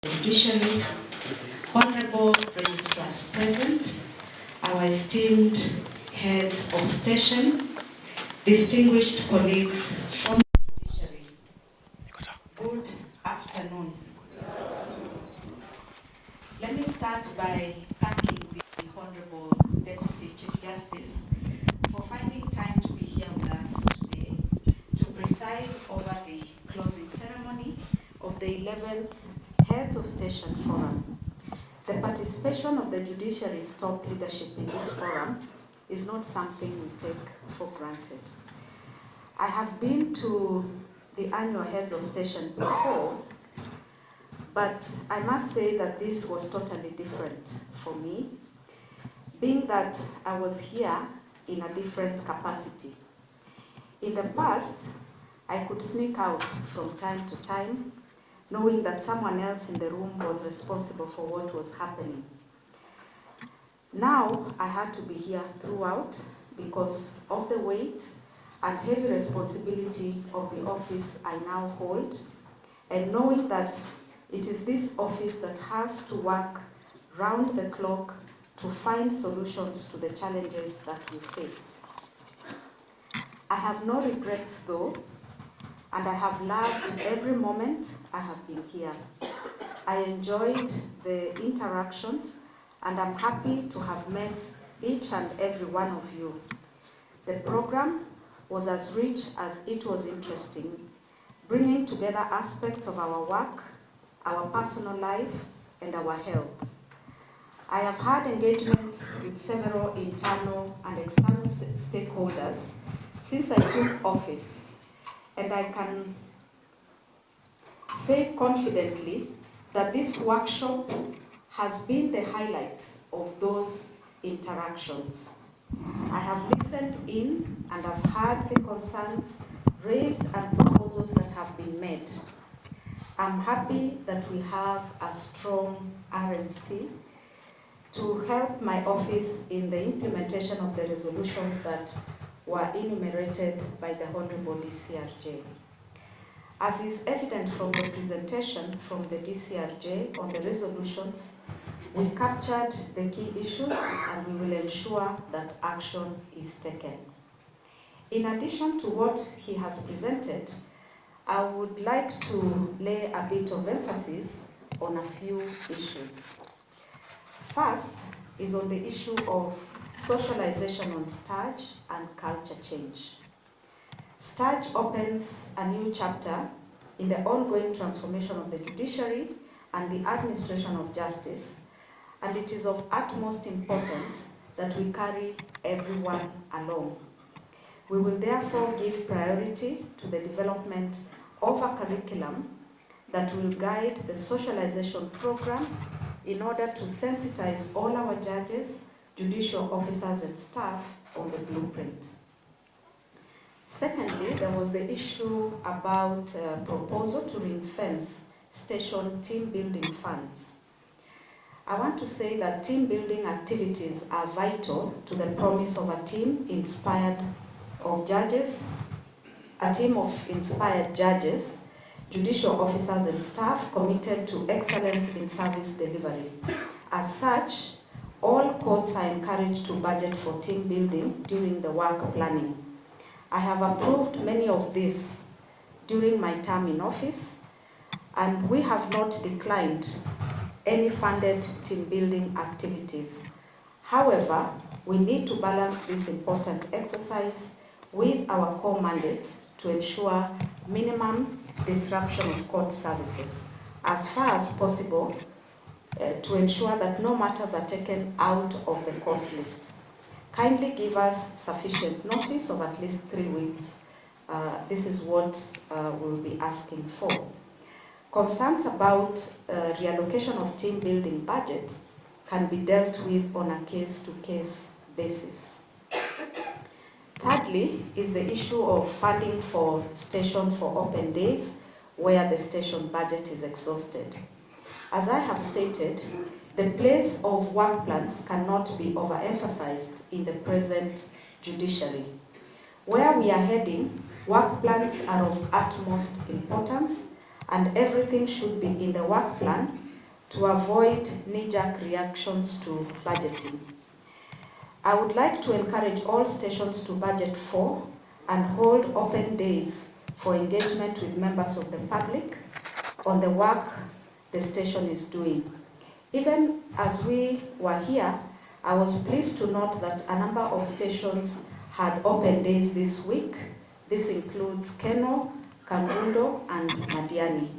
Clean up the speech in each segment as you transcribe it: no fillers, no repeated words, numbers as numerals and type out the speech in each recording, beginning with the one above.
Judiciary, Honorable Registrars present, our esteemed heads of station, distinguished colleagues from the Judiciary, good afternoon. Let me start by thanking the Honorable Deputy Chief Justice for finding time to be here with us today to preside over the closing ceremony of the 11th Heads of Station Forum. The participation of the judiciary's top leadership in this forum is not something we take for granted. I have been to the annual Heads of Station before, but I must say that this was totally different for me, being that I was here in a different capacity. In the past, I could sneak out from time to time, knowing that someone else in the room was responsible for what was happening. Now, I had to be here throughout because of the weight and heavy responsibility of the office I now hold, and knowing that it is this office that has to work round the clock to find solutions to the challenges that we face. I have no regrets though, and I have loved every moment I have been here. I enjoyed the interactions, and I'm happy to have met each and every one of you. The program was as rich as it was interesting, bringing together aspects of our work, our personal life, and our health. I have had engagements with several internal and external stakeholders since I took office, and I can say confidently that this workshop has been the highlight of those interactions. I have listened in and I've heard the concerns raised and proposals that have been made. I'm happy that we have a strong RMC to help my office in the implementation of the resolutions that were enumerated by the Honorable DCRJ. As is evident from the presentation from the DCRJ on the resolutions, we captured the key issues and we will ensure that action is taken. In addition to what he has presented, I would like to lay a bit of emphasis on a few issues. First is on the issue of socialization on STARJ and culture change. STARJ opens a new chapter in the ongoing transformation of the judiciary and the administration of justice, and it is of utmost importance that we carry everyone along. We will therefore give priority to the development of a curriculum that will guide the socialization program in order to sensitize all our judges, judicial officers and staff on the blueprint. Secondly, there was the issue about a proposal to ring-fence station team building funds. I want to say that team building activities are vital to the promise of a team of inspired judges, judicial officers and staff committed to excellence in service delivery. As such, all courts are encouraged to budget for team building during the work planning. I have approved many of these during my term in office, and we have not declined any funded team building activities. However, we need to balance this important exercise with our core mandate to ensure minimum disruption of court services as far as possible, to ensure that no matters are taken out of the cost list. Kindly give us sufficient notice of at least 3 weeks. This is what we'll be asking for. Concerns about reallocation of team building budget can be dealt with on a case-to-case basis. Thirdly is the issue of funding for station for open days where the station budget is exhausted. As I have stated, the place of work plans cannot be overemphasized in the present judiciary. Where we are heading, work plans are of utmost importance, and everything should be in the work plan to avoid knee-jerk reactions to budgeting. I would like to encourage all stations to budget for and hold open days for engagement with members of the public on the work the station is doing. Even as we were here, I was pleased to note that a number of stations had open days this week. This includes Keno, Kangundo, and Madiani.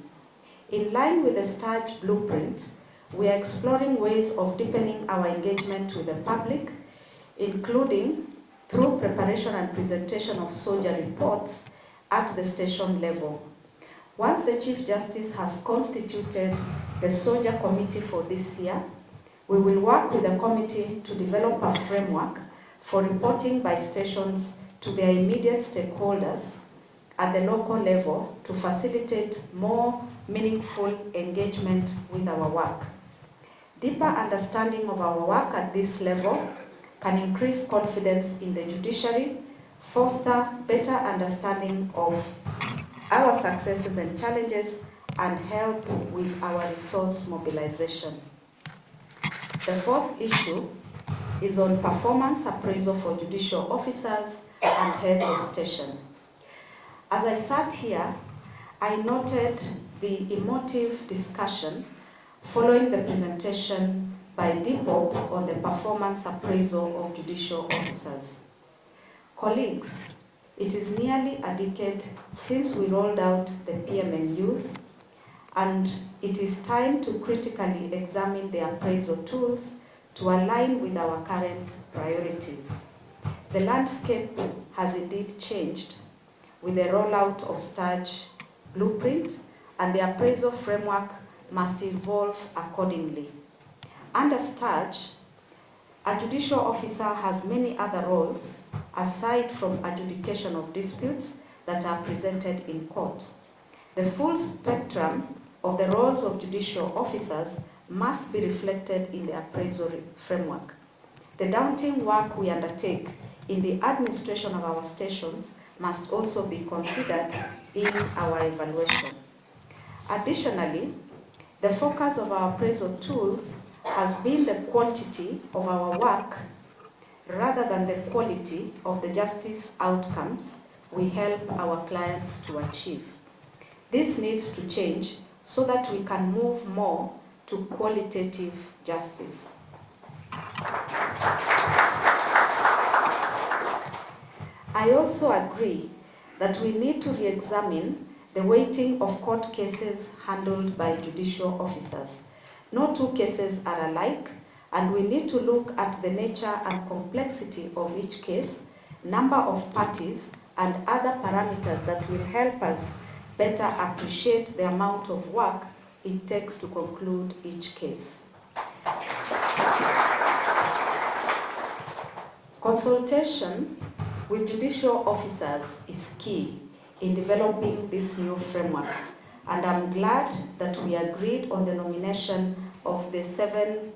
In line with the STARGE blueprint, we are exploring ways of deepening our engagement with the public, including through preparation and presentation of soldier reports at the station level. Once the Chief Justice has constituted the soldier committee for this year, we will work with the committee to develop a framework for reporting by stations to their immediate stakeholders at the local level to facilitate more meaningful engagement with our work. Deeper understanding of our work at this level can increase confidence in the judiciary, foster better understanding of our successes and challenges, and help with our resource mobilization. The fourth issue is on performance appraisal for judicial officers and heads of station. As I sat here, I noted the emotive discussion following the presentation by DPOP on the performance appraisal of judicial officers. Colleagues, it is nearly a decade since we rolled out the PMMUs, and it is time to critically examine the appraisal tools to align with our current priorities. The landscape has indeed changed with the rollout of STARGE blueprint, and the appraisal framework must evolve accordingly. Under STARGE, a judicial officer has many other roles aside from adjudication of disputes that are presented in court. The full spectrum of the roles of judicial officers must be reflected in the appraisal framework. The daunting work we undertake in the administration of our stations must also be considered in our evaluation. Additionally, the focus of our appraisal tools has been the quantity of our work rather than the quality of the justice outcomes we help our clients to achieve. This needs to change so that we can move more to qualitative justice. I also agree that we need to re-examine the weighting of court cases handled by judicial officers. No two cases are alike, and we need to look at the nature and complexity of each case, number of parties, and other parameters that will help us better appreciate the amount of work it takes to conclude each case. Consultation with judicial officers is key in developing this new framework, and I'm glad that we agreed on the nomination of the 7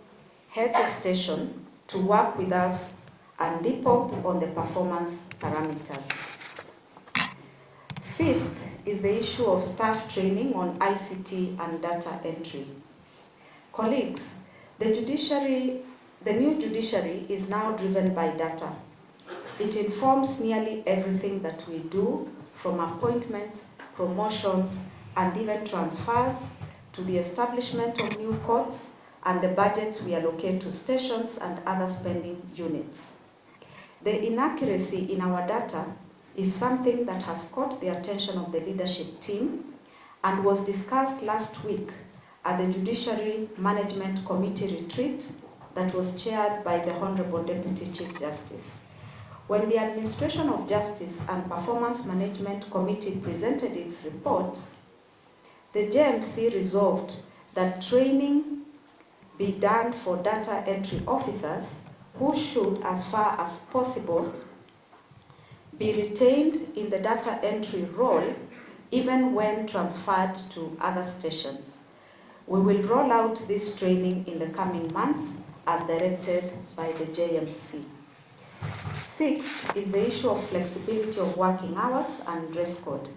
heads of station to work with us and DPOP on the performance parameters. Fifth is the issue of staff training on ICT and data entry. Colleagues, the new judiciary is now driven by data. It informs nearly everything that we do, from appointments, promotions, and even transfers, to the establishment of new courts and the budgets we allocate to stations and other spending units. The inaccuracy in our data is something that has caught the attention of the leadership team and was discussed last week at the Judiciary Management Committee retreat that was chaired by the Honorable Deputy Chief Justice. When the Administration of Justice and Performance Management Committee presented its report, the JMC resolved that training be done for data entry officers who should, as far as possible, be retained in the data entry role even when transferred to other stations. We will roll out this training in the coming months as directed by the JMC. Sixth is the issue of flexibility of working hours and dress code.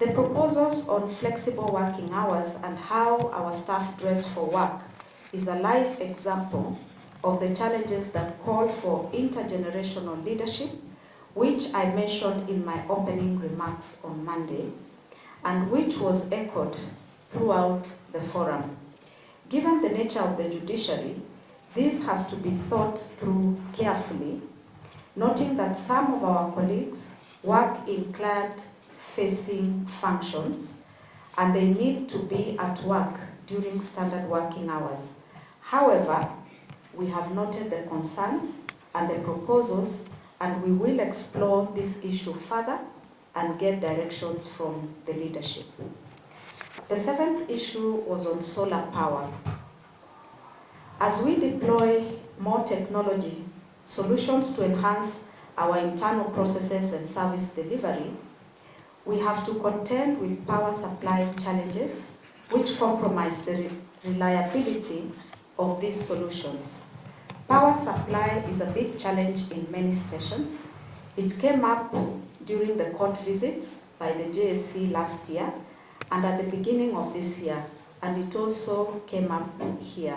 The proposals on flexible working hours and how our staff dress for work is a live example of the challenges that call for intergenerational leadership, which I mentioned in my opening remarks on Monday, and which was echoed throughout the forum. Given the nature of the judiciary, this has to be thought through carefully, noting that some of our colleagues work in client-facing functions and they need to be at work during standard working hours. However, we have noted the concerns and the proposals, and we will explore this issue further and get directions from the leadership. The seventh issue was on solar power. As we deploy more technology, solutions to enhance our internal processes and service delivery, we have to contend with power supply challenges which compromise the reliability of these solutions. Power supply is a big challenge in many stations. It came up during the court visits by the JSC last year and at the beginning of this year, and it also came up here.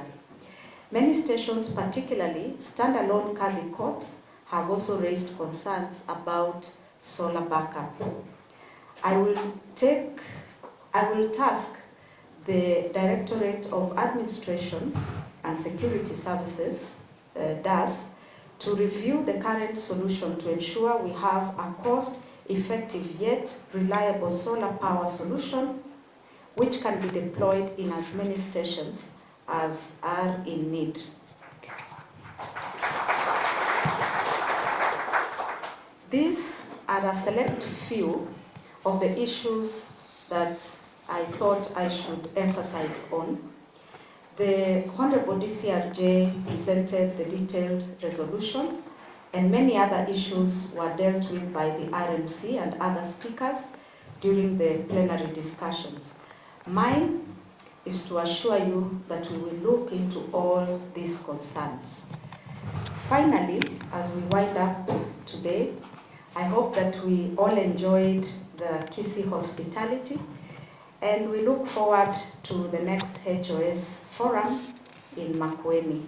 Many stations, particularly standalone Kali courts, have also raised concerns about solar backup. I will task the Directorate of Administration and Security Services, DAS, to review the current solution to ensure we have a cost-effective yet reliable solar power solution which can be deployed in as many stations as are in need. These are a select few of the issues that I thought I should emphasize on. The Honorable DCRJ presented the detailed resolutions, and many other issues were dealt with by the RMC and other speakers during the plenary discussions. Mine is to assure you that we will look into all these concerns. Finally, as we wind up today, I hope that we all enjoyed the Kisii hospitality, and we look forward to the next HOS forum in Makueni.